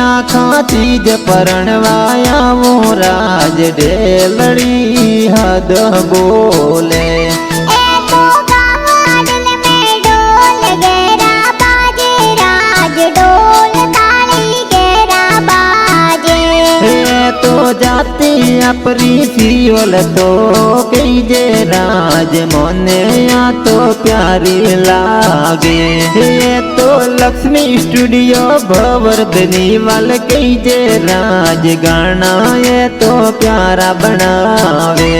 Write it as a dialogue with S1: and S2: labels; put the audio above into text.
S1: आखा तीज परणवाया वो राज ढेलड़ी हद बोले। तो जाती अपनी सियोल तो कई जे राज मोने या तो प्यारी लागे। ये तो लक्ष्मी स्टूडियो भवर्धनी वाल कई जे राज गाना ये तो प्यारा बनावे।